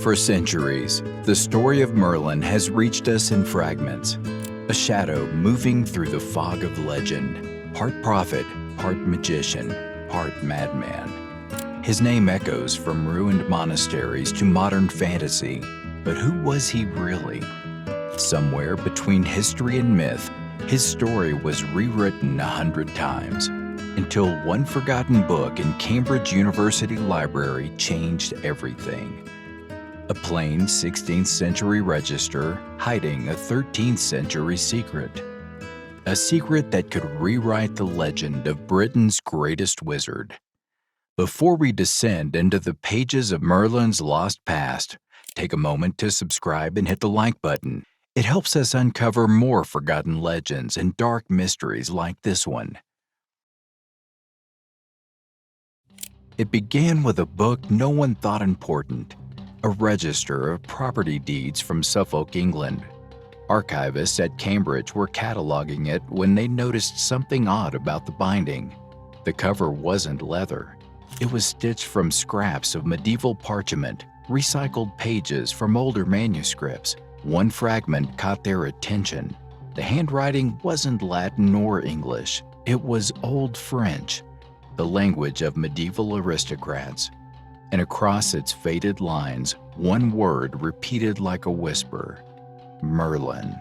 For centuries, the story of Merlin has reached us in fragments, a shadow moving through the fog of legend, part prophet, part magician, part madman. His name echoes from ruined monasteries to modern fantasy, but who was he really? Somewhere between history and myth, his story was rewritten 100 times, until one forgotten book in Cambridge University Library changed everything. A plain 16th century register hiding a 13th century secret. A secret that could rewrite the legend of Britain's greatest wizard. Before we descend into the pages of Merlin's lost past, take a moment to subscribe and hit the like button. It helps us uncover more forgotten legends and dark mysteries like this one. It began with a book no one thought important. A register of property deeds from Suffolk, England. Archivists at Cambridge were cataloging it when they noticed something odd about the binding. The cover wasn't leather. It was stitched from scraps of medieval parchment, recycled pages from older manuscripts. One fragment caught their attention. The handwriting wasn't Latin or English. It was Old French, the language of medieval aristocrats. And across its faded lines, one word repeated like a whisper: Merlin.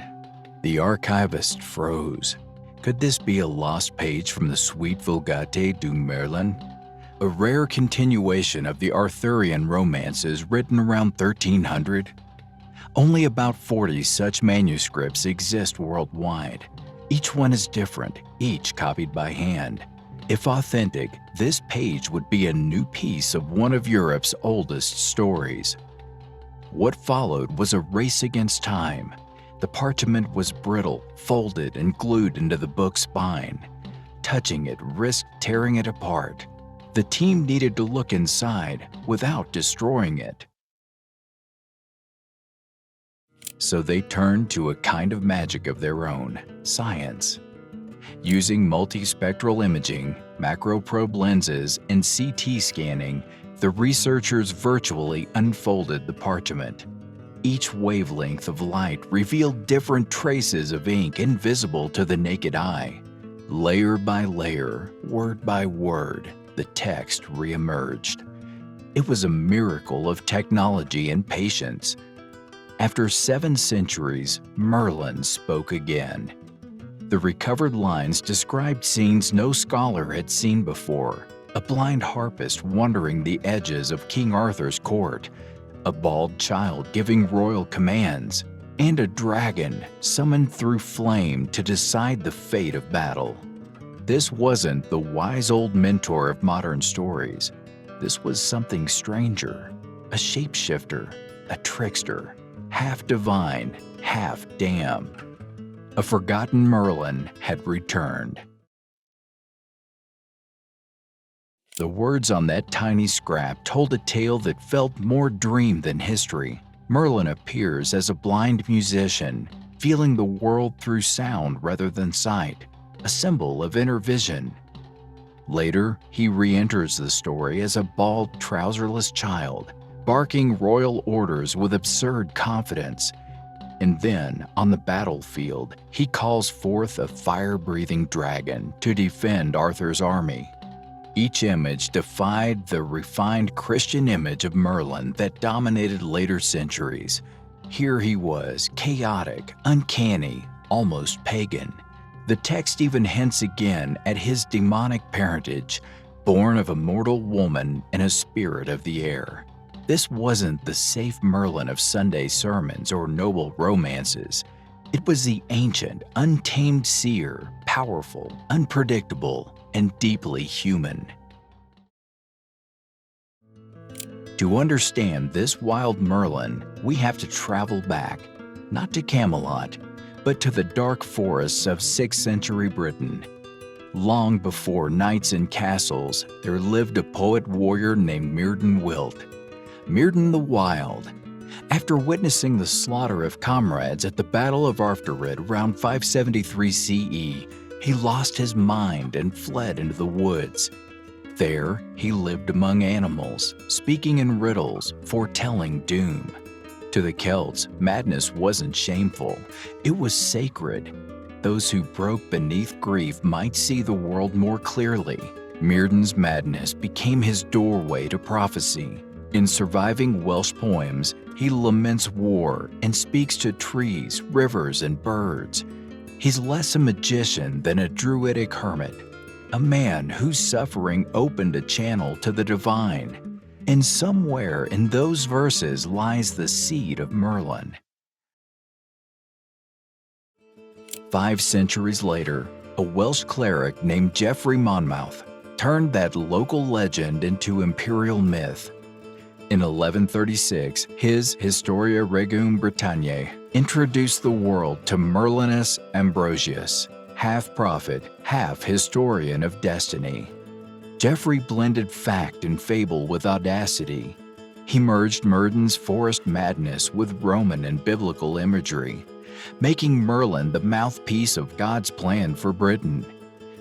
The archivist froze. Could this be a lost page from the Suite Vulgate du Merlin? A rare continuation of the Arthurian romances written around 1300? Only about 40 such manuscripts exist worldwide. Each one is different, each copied by hand. If authentic, this page would be a new piece of one of Europe's oldest stories. What followed was a race against time. The parchment was brittle, folded, and glued into the book's spine. Touching it risked tearing it apart. The team needed to look inside without destroying it. So they turned to a kind of magic of their own, science. Using multispectral imaging, macroprobe lenses, and CT scanning, the researchers virtually unfolded the parchment. Each wavelength of light revealed different traces of ink invisible to the naked eye. Layer by layer, word by word, the text reemerged. It was a miracle of technology and patience. After 7 centuries, Merlin spoke again. The recovered lines described scenes no scholar had seen before. A blind harpist wandering the edges of King Arthur's court, a bald child giving royal commands, and a dragon summoned through flame to decide the fate of battle. This wasn't the wise old mentor of modern stories. This was something stranger, a shapeshifter, a trickster, half divine, half damned. A forgotten Merlin had returned. The words on that tiny scrap told a tale that felt more dream than history. Merlin appears as a blind musician, feeling the world through sound rather than sight, a symbol of inner vision. Later, he re-enters the story as a bald, trouserless child, barking royal orders with absurd confidence. And then, on the battlefield, he calls forth a fire-breathing dragon to defend Arthur's army. Each image defied the refined Christian image of Merlin that dominated later centuries. Here he was, chaotic, uncanny, almost pagan. The text even hints again at his demonic parentage, born of a mortal woman and a spirit of the air. This wasn't the safe Merlin of Sunday sermons or noble romances. It was the ancient, untamed seer, powerful, unpredictable, and deeply human. To understand this wild Merlin, we have to travel back, not to Camelot, but to the dark forests of 6th century Britain. Long before knights and castles, there lived a poet-warrior named Myrddin Wyllt. Myrddin the Wild. After witnessing the slaughter of comrades at the Battle of Arthuried around 573 CE, he lost his mind and fled into the woods. There, he lived among animals, speaking in riddles, foretelling doom. To the Celts, madness wasn't shameful, it was sacred. Those who broke beneath grief might see the world more clearly. Myrddin's madness became his doorway to prophecy. In surviving Welsh poems, he laments war and speaks to trees, rivers, and birds. He's less a magician than a druidic hermit, a man whose suffering opened a channel to the divine. And somewhere in those verses lies the seed of Merlin. 5 centuries later, a Welsh cleric named Geoffrey of Monmouth turned that local legend into imperial myth. In 1136, his Historia Regum Britanniae introduced the world to Merlinus Ambrosius, half prophet, half historian of destiny. Geoffrey blended fact and fable with audacity. He merged Myrddin's forest madness with Roman and biblical imagery, making Merlin the mouthpiece of God's plan for Britain.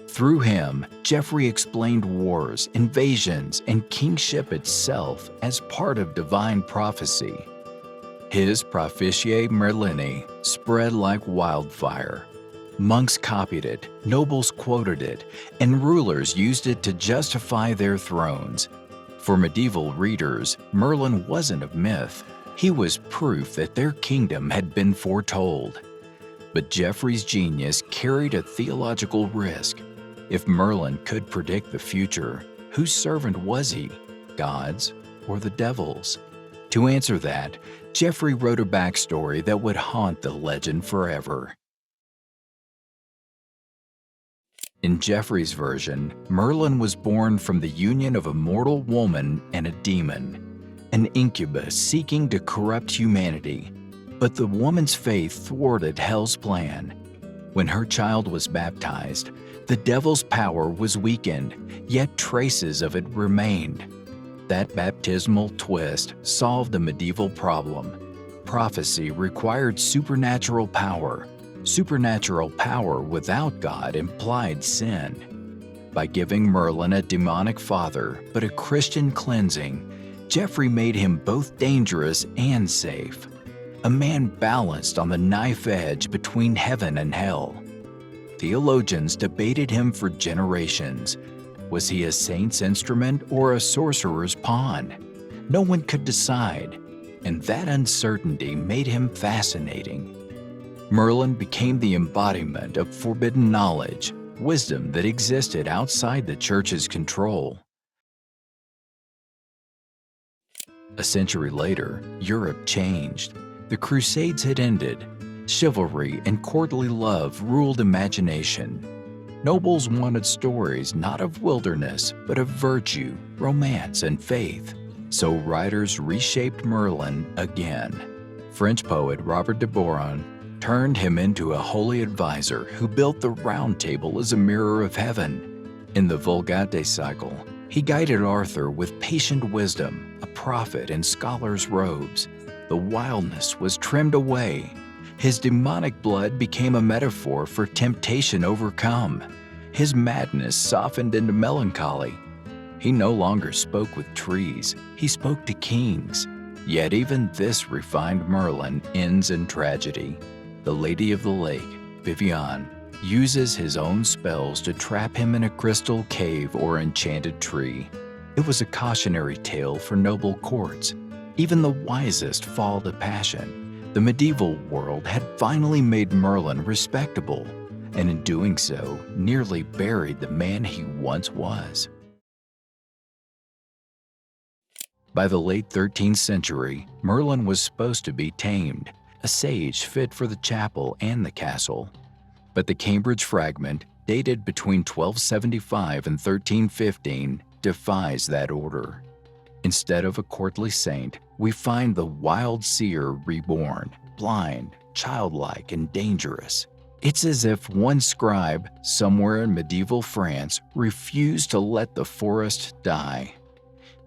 Through him, Geoffrey explained wars, invasions, and kingship itself as part of divine prophecy. His Prophecies Merlini spread like wildfire. Monks copied it, nobles quoted it, and rulers used it to justify their thrones. For medieval readers, Merlin wasn't a myth. He was proof that their kingdom had been foretold. But Geoffrey's genius carried a theological risk. If Merlin could predict the future, whose servant was he? God's or the devil's? To answer that, Geoffrey wrote a backstory that would haunt the legend forever. In Geoffrey's version, Merlin was born from the union of a mortal woman and a demon, an incubus seeking to corrupt humanity. But the woman's faith thwarted hell's plan. When her child was baptized, the devil's power was weakened, yet traces of it remained. That baptismal twist solved a medieval problem. Prophecy required supernatural power. Supernatural power without God implied sin. By giving Merlin a demonic father but a Christian cleansing, Geoffrey made him both dangerous and safe. A man balanced on the knife edge between heaven and hell. Theologians debated him for generations. Was he a saint's instrument or a sorcerer's pawn? No one could decide, and that uncertainty made him fascinating. Merlin became the embodiment of forbidden knowledge, wisdom that existed outside the church's control. A century later, Europe changed. The Crusades had ended. Chivalry and courtly love ruled imagination. Nobles wanted stories not of wilderness, but of virtue, romance, and faith. So writers reshaped Merlin again. French poet Robert de Boron turned him into a holy advisor who built the Round Table as a mirror of heaven. In the Vulgate cycle, he guided Arthur with patient wisdom, a prophet in scholar's robes. The wildness was trimmed away. His demonic blood became a metaphor for temptation overcome. His madness softened into melancholy. He no longer spoke with trees, he spoke to kings. Yet even this refined Merlin ends in tragedy. The Lady of the Lake, Viviane, uses his own spells to trap him in a crystal cave or enchanted tree. It was a cautionary tale for noble courts. Even the wisest fall to passion. The medieval world had finally made Merlin respectable, and in doing so, nearly buried the man he once was. By the late 13th century, Merlin was supposed to be tamed, a sage fit for the chapel and the castle. But the Cambridge fragment, dated between 1275 and 1315, defies that order. Instead of a courtly saint, we find the wild seer reborn, blind, childlike, and dangerous. It's as if one scribe, somewhere in medieval France, refused to let the forest die.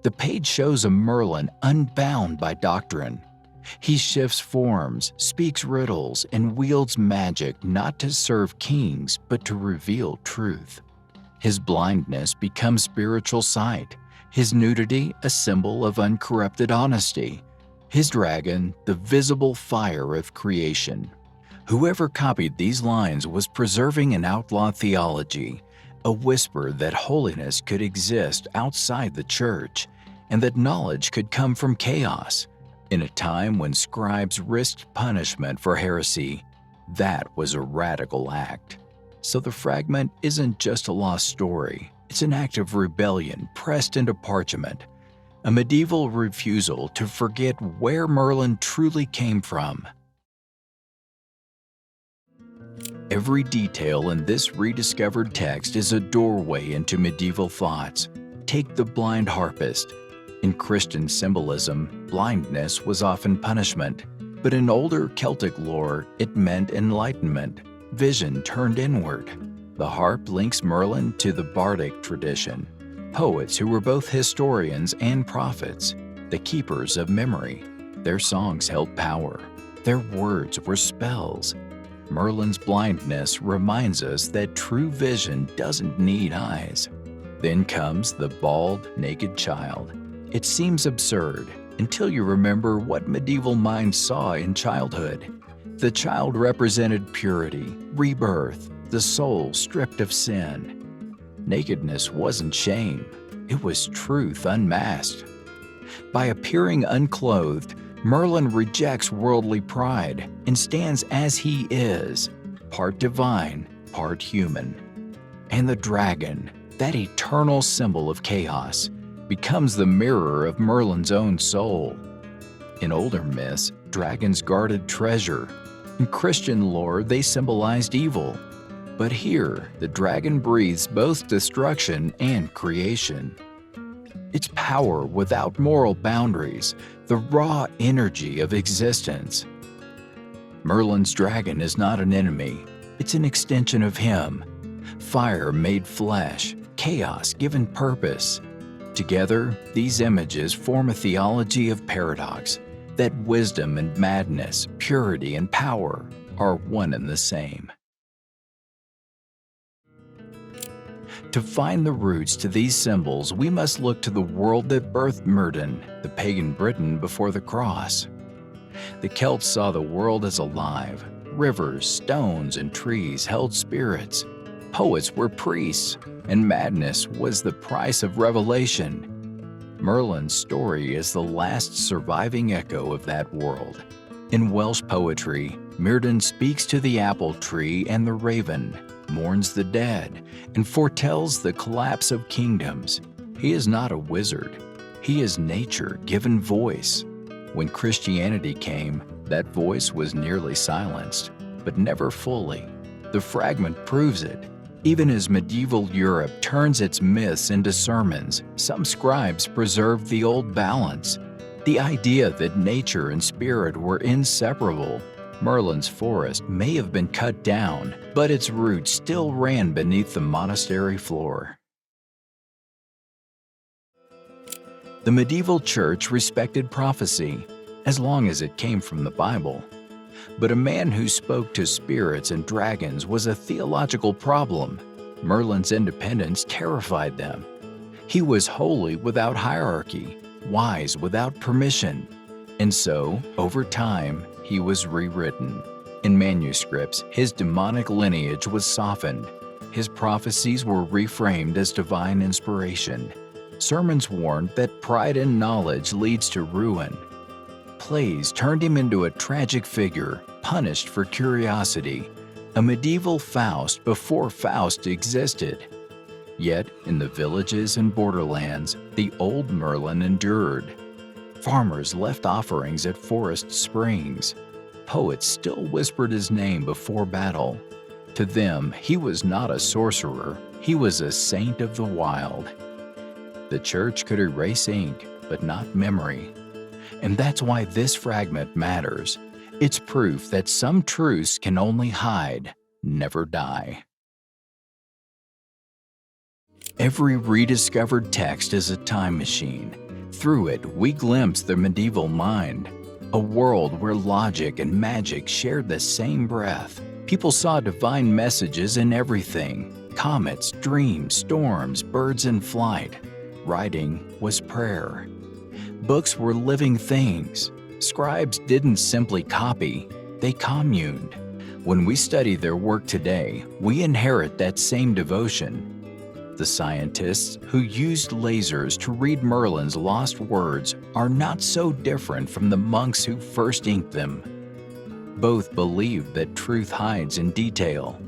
The page shows a Merlin unbound by doctrine. He shifts forms, speaks riddles, and wields magic not to serve kings, but to reveal truth. His blindness becomes spiritual sight, his nudity a symbol of uncorrupted honesty, his dragon the visible fire of creation. Whoever copied these lines was preserving an outlaw theology, a whisper that holiness could exist outside the church, and that knowledge could come from chaos. In a time when scribes risked punishment for heresy, that was a radical act. So the fragment isn't just a lost story, it's an act of rebellion pressed into parchment, a medieval refusal to forget where Merlin truly came from. Every detail in this rediscovered text is a doorway into medieval thoughts. Take the blind harpist. In Christian symbolism, blindness was often punishment, but in older Celtic lore, it meant enlightenment, vision turned inward. The harp links Merlin to the bardic tradition, poets who were both historians and prophets, the keepers of memory. Their songs held power. Their words were spells. Merlin's blindness reminds us that true vision doesn't need eyes. Then comes the bald, naked child. It seems absurd until you remember what medieval minds saw in childhood. The child represented purity, rebirth, the soul stripped of sin. Nakedness wasn't shame, it was truth unmasked. By appearing unclothed, Merlin rejects worldly pride and stands as he is, part divine, part human. And the dragon, that eternal symbol of chaos, becomes the mirror of Merlin's own soul. In older myths, dragons guarded treasure. In Christian lore, they symbolized evil. But here, the dragon breathes both destruction and creation. Its power without moral boundaries, the raw energy of existence. Merlin's dragon is not an enemy, it's an extension of him. Fire made flesh, chaos given purpose. Together, these images form a theology of paradox, that wisdom and madness, purity and power are one and the same. To find the roots to these symbols, we must look to the world that birthed Myrddin, the pagan Britain before the cross. The Celts saw the world as alive. Rivers, stones, and trees held spirits. Poets were priests, and madness was the price of revelation. Merlin's story is the last surviving echo of that world. In Welsh poetry, Myrddin speaks to the apple tree and the raven, mourns the dead, and foretells the collapse of kingdoms. He is not a wizard. He is nature given voice. When Christianity came, that voice was nearly silenced, but never fully. The fragment proves it. Even as medieval Europe turns its myths into sermons, some scribes preserved the old balance. The idea that nature and spirit were inseparable. Merlin's forest may have been cut down, but its roots still ran beneath the monastery floor. The medieval church respected prophecy, as long as it came from the Bible. But a man who spoke to spirits and dragons was a theological problem. Merlin's independence terrified them. He was holy without hierarchy, wise without permission. And so, over time, he was rewritten. In manuscripts, his demonic lineage was softened. His prophecies were reframed as divine inspiration. Sermons warned that pride in knowledge leads to ruin. Plays turned him into a tragic figure, punished for curiosity, a medieval Faust before Faust existed. Yet, in the villages and borderlands, the old Merlin endured. Farmers left offerings at forest springs. Poets still whispered his name before battle. To them, he was not a sorcerer, he was a saint of the wild. The church could erase ink, but not memory. And that's why this fragment matters. It's proof that some truths can only hide, never die. Every rediscovered text is a time machine. Through it, we glimpse the medieval mind, a world where logic and magic shared the same breath. People saw divine messages in everything, comets, dreams, storms, birds in flight. Writing was prayer. Books were living things. Scribes didn't simply copy, they communed. When we study their work today, we inherit that same devotion. The scientists who used lasers to read Merlin's lost words are not so different from the monks who first inked them. Both believed that truth hides in detail,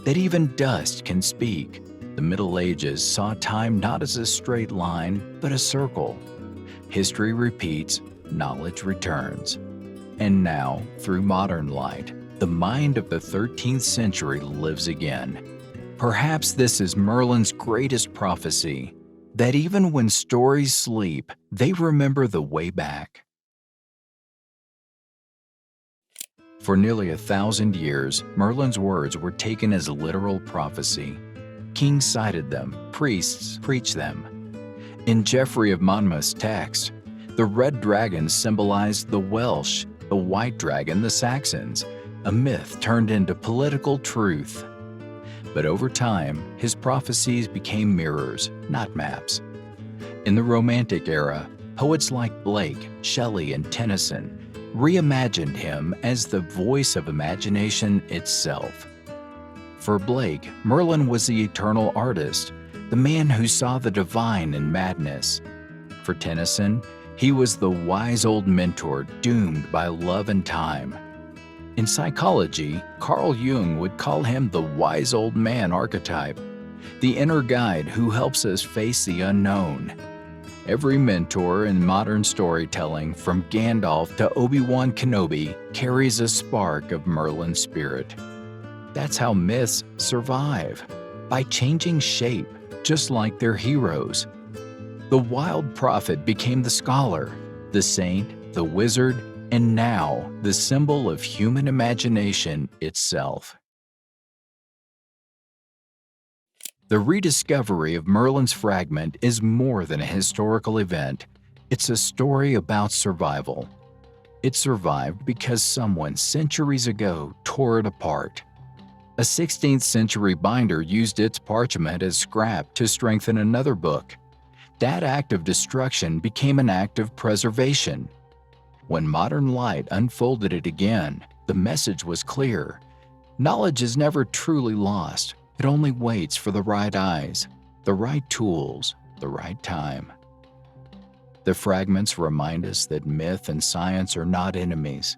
that even dust can speak. The Middle Ages saw time not as a straight line, but a circle. History repeats, knowledge returns. And now, through modern light, the mind of the 13th century lives again. Perhaps this is Merlin's greatest prophecy, that even when stories sleep, they remember the way back. For nearly 1,000 years, Merlin's words were taken as literal prophecy. Kings cited them, priests preached them. In Geoffrey of Monmouth's text, the red dragon symbolized the Welsh, the white dragon the Saxons, a myth turned into political truth. But over time, his prophecies became mirrors, not maps. In the Romantic era, poets like Blake, Shelley, and Tennyson reimagined him as the voice of imagination itself. For Blake, Merlin was the eternal artist, the man who saw the divine in madness. For Tennyson, he was the wise old mentor doomed by love and time. In psychology, Carl Jung would call him the wise old man archetype, the inner guide who helps us face the unknown. Every mentor in modern storytelling, from Gandalf to Obi-Wan Kenobi, carries a spark of Merlin's spirit. That's how myths survive, by changing shape, just like their heroes. The wild prophet became the scholar, the saint, the wizard, and now the symbol of human imagination itself. The rediscovery of Merlin's fragment is more than a historical event. It's a story about survival. It survived because someone centuries ago tore it apart. A 16th century binder used its parchment as scrap to strengthen another book. That act of destruction became an act of preservation. When modern light unfolded it again, the message was clear. Knowledge is never truly lost. It only waits for the right eyes, the right tools, the right time. The fragments remind us that myth and science are not enemies.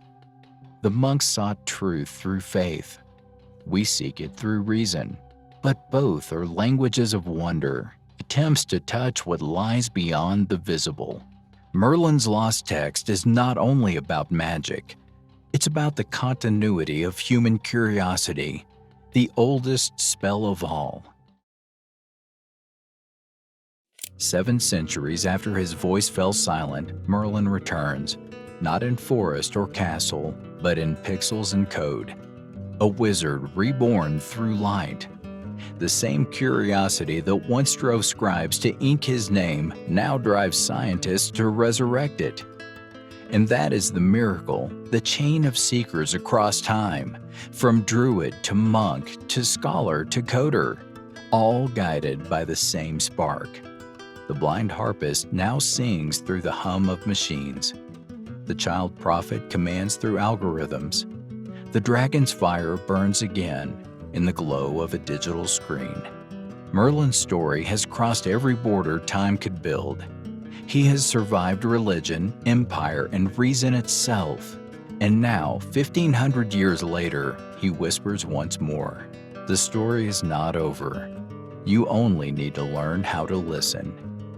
The monks sought truth through faith. We seek it through reason. But both are languages of wonder, attempts to touch what lies beyond the visible. Merlin's lost text is not only about magic. It's about the continuity of human curiosity, the oldest spell of all. 7 centuries after his voice fell silent, Merlin returns, not in forest or castle, but in pixels and code. A wizard reborn through light. The same curiosity that once drove scribes to ink his name now drives scientists to resurrect it. And that is the miracle, the chain of seekers across time, from druid to monk to scholar to coder, all guided by the same spark. The blind harpist now sings through the hum of machines. The child prophet commands through algorithms. The dragon's fire burns again in the glow of a digital screen. Merlin's story has crossed every border time could build. He has survived religion, empire, and reason itself. And now, 1,500 years later, he whispers once more, "The story is not over. You only need to learn how to listen."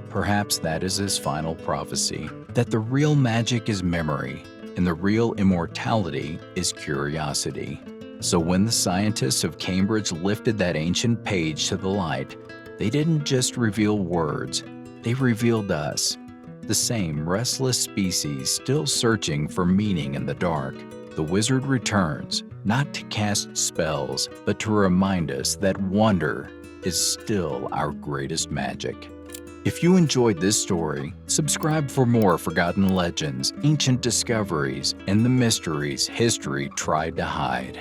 Perhaps that is his final prophecy, that the real magic is memory, and the real immortality is curiosity. So when the scientists of Cambridge lifted that ancient page to the light, they didn't just reveal words, they revealed us, the same restless species still searching for meaning in the dark. The wizard returns, not to cast spells, but to remind us that wonder is still our greatest magic. If you enjoyed this story, subscribe for more forgotten legends, ancient discoveries, and the mysteries history tried to hide.